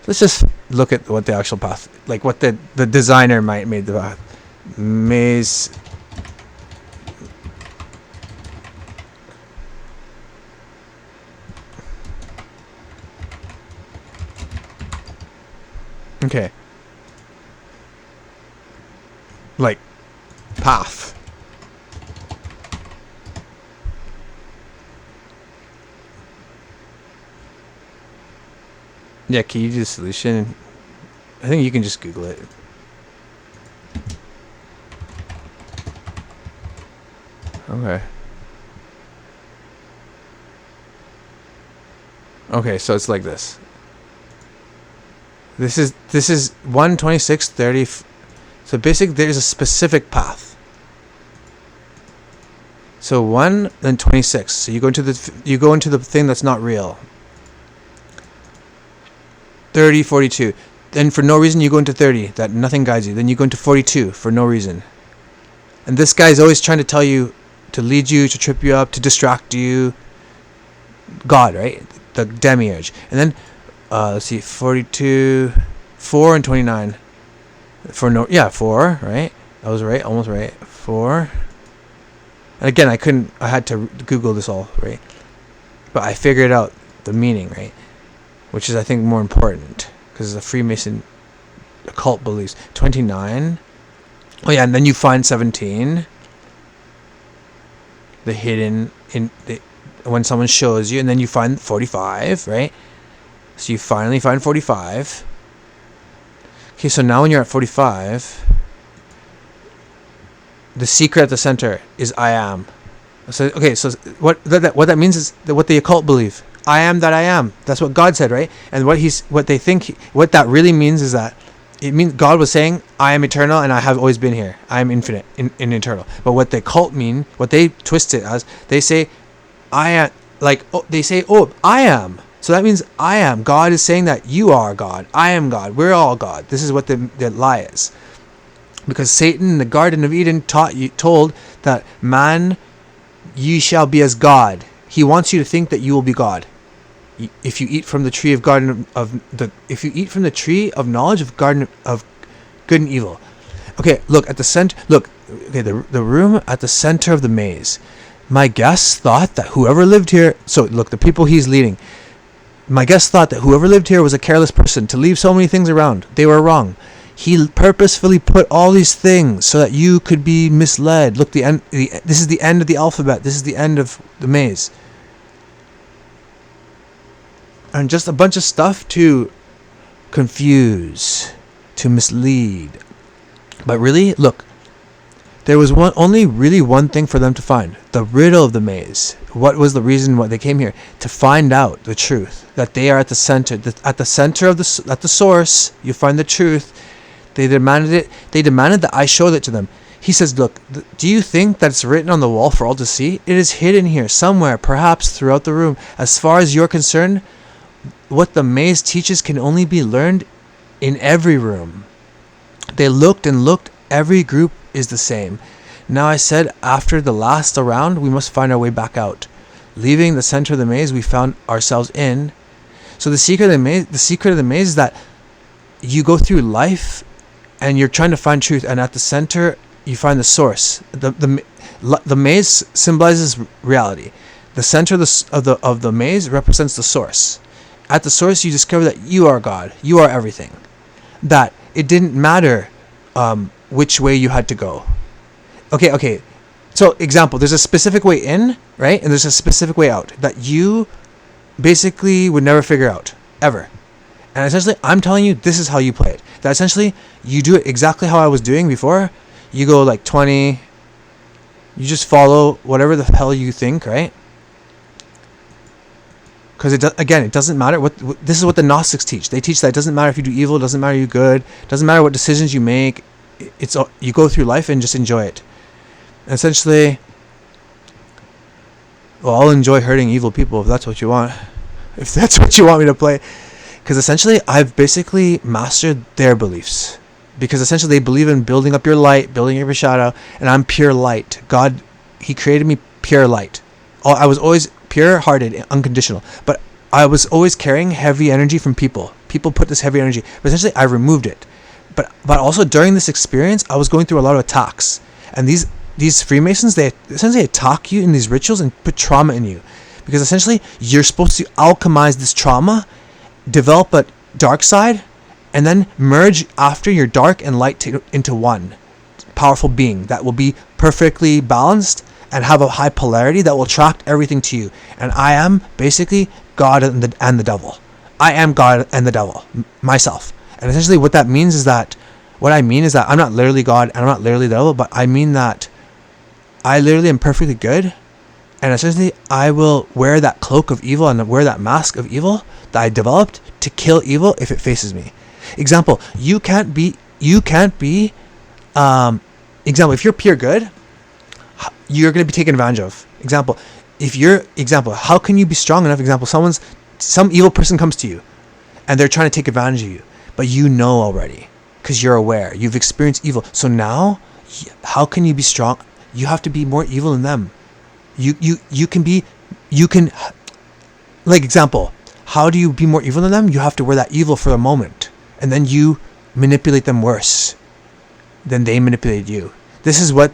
[SPEAKER 2] Let's just look at what the actual path, like what the designer made the path. Maze. Okay. Like, path. Yeah, can you do the solution? I think you can just Google it. Okay. Okay, so it's like this. This is 12630. So basically, there's a specific path. So 1 then 26. So you go into the thing that's not real. 30, 42. Then for no reason you go into 30. That nothing guides you. Then you go into 42 for no reason. And this guy's always trying to tell you, to lead you, to trip you up, to distract you. God, right? The demiurge. And then let's see, 42, 4 and 29. 4, right? I was right, almost right. 4. And again, I had to Google this all, right? But I figured out the meaning, right? Which is, I think, more important, because it's a Freemason occult beliefs. 29. Oh yeah, and then you find 17. The hidden when someone shows you, and then you find 45, right? So you finally find 45. Okay, so now when you're at 45, the secret at the center is I am. So okay, so what that means is that what the occult believe. I am that I am. That's what God said, right? And what that really means is that it means God was saying, I am eternal and I have always been here. I am infinite and eternal. But what the occult mean, what they twist it as, they say, I am, I am. So that means I am. God is saying that you are God. I am God. We're all God. This is what the lie is. Because Satan in the Garden of Eden told that man, ye shall be as God. He wants you to think that you will be God. If you eat from the tree if you eat from the tree of knowledge of garden of good and evil. Okay, look at the center. Look, okay, the room at the center of the maze. My guest thought that whoever lived here. So look, the people he's leading. My guest thought that whoever lived here was a careless person to leave so many things around. They were wrong. He purposefully put all these things so that you could be misled. Look, this is the end of the alphabet. This is the end of the maze. And just a bunch of stuff to confuse, to mislead. But really, look, there was only really one thing for them to find. The riddle of the maze. What was the reason why they came here? To find out the truth. That they are at the center. At the center of at the source, you find the truth. They demanded it. They demanded that I show it to them. He says, look, do you think that it's written on the wall for all to see? It is hidden here, somewhere, perhaps throughout the room. As far as you're concerned, what the maze teaches can only be learned in every room. They looked and looked. Every group is the same. Now I said, after the last round, we must find our way back out. Leaving the center of the maze, we found ourselves in. So the secret of the maze is that you go through life and you're trying to find truth, and at the center you find the source. The maze symbolizes reality. The center of the maze represents the source. At the source, you discover that you are God. You are everything. That it didn't matter which way you had to go. Okay. So, example, there's a specific way in, right? And there's a specific way out that you basically would never figure out, ever. And essentially, I'm telling you, this is how you play it. That essentially, you do it exactly how I was doing before. You go like 20. You just follow whatever the hell you think, right? Because it doesn't matter this is what the Gnostics teach. They teach that it doesn't matter if you do evil, it doesn't matter if you do good, it doesn't matter what decisions you make. You go through life and just enjoy it. And essentially, well, I'll enjoy hurting evil people if that's what you want. If that's what you want me to play. Because essentially, I've basically mastered their beliefs. Because essentially, they believe in building up your light, building up your shadow, and I'm pure light. God, He created me pure light. I was always pure-hearted, unconditional. But I was always carrying heavy energy from people. People put this heavy energy. But essentially, I removed it. But also, during this experience, I was going through a lot of attacks. And these Freemasons, they essentially attack you in these rituals and put trauma in you. Because essentially, you're supposed to alchemize this trauma, develop a dark side, and then merge after your dark and light into one powerful being that will be perfectly balanced and have a high polarity that will attract everything to you. And I am basically God and the devil. I am God and the devil, myself. And essentially what I mean is that I'm not literally God and I'm not literally the devil, but I mean that I literally am perfectly good. And essentially I will wear that cloak of evil and wear that mask of evil that I developed to kill evil if it faces me. Example, example, if you're pure good, you're going to be taken advantage of. Example, how can you be strong enough? Example, some evil person comes to you and they're trying to take advantage of you, but you know already because you're aware, you've experienced evil. So now, how can you be strong? You have to be more evil than them. You can, like example, how do you be more evil than them? You have to wear that evil for a moment, and then you manipulate them worse than they manipulated you. This is what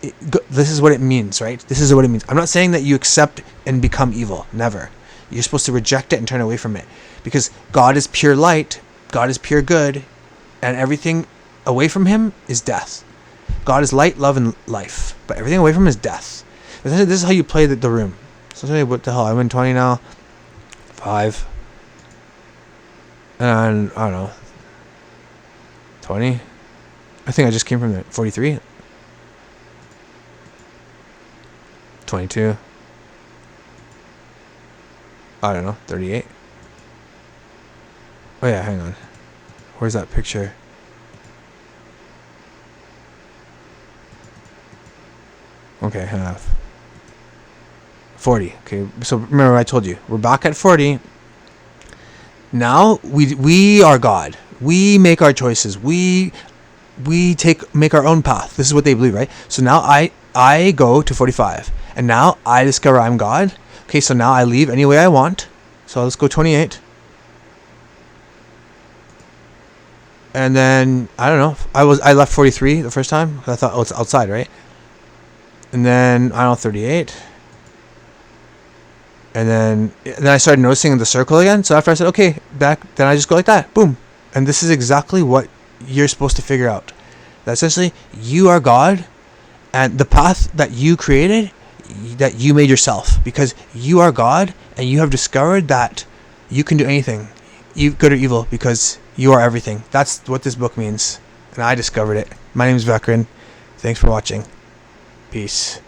[SPEAKER 2] it means, right? This is what it means. I'm not saying that you accept and become evil. Never. You're supposed to reject it and turn away from it, because God is pure light, God is pure good, and everything away from him is death. God is light, love, and life, but everything away from him is death. This is how you play the room. So what the hell? I win 20 now. 5. And I don't know. 20. I think I just came from there. 43. 22. I don't know. 38. Oh yeah, hang on. Where's that picture? Okay, half. 40. Okay, so remember I told you, we're back at 40. Now we are God. We make our choices. We make our own path. This is what they believe, right? So now I go to 45, and now I discover I'm God. Okay, so now I leave any way I want. So let's go 28. And then I don't know. I left 43 the first time. I thought, oh, it's outside, right? And then I don't know, 38. And then I started noticing the circle again. So after I said, okay, back, then I just go like that. Boom. And this is exactly what you're supposed to figure out. That essentially you are God, and the path that you created, that you made yourself, because you are God, and you have discovered that you can do anything, good or evil, because you are everything. That's what this book means. And I discovered it. My name is Vekren. Thanks for watching. Peace.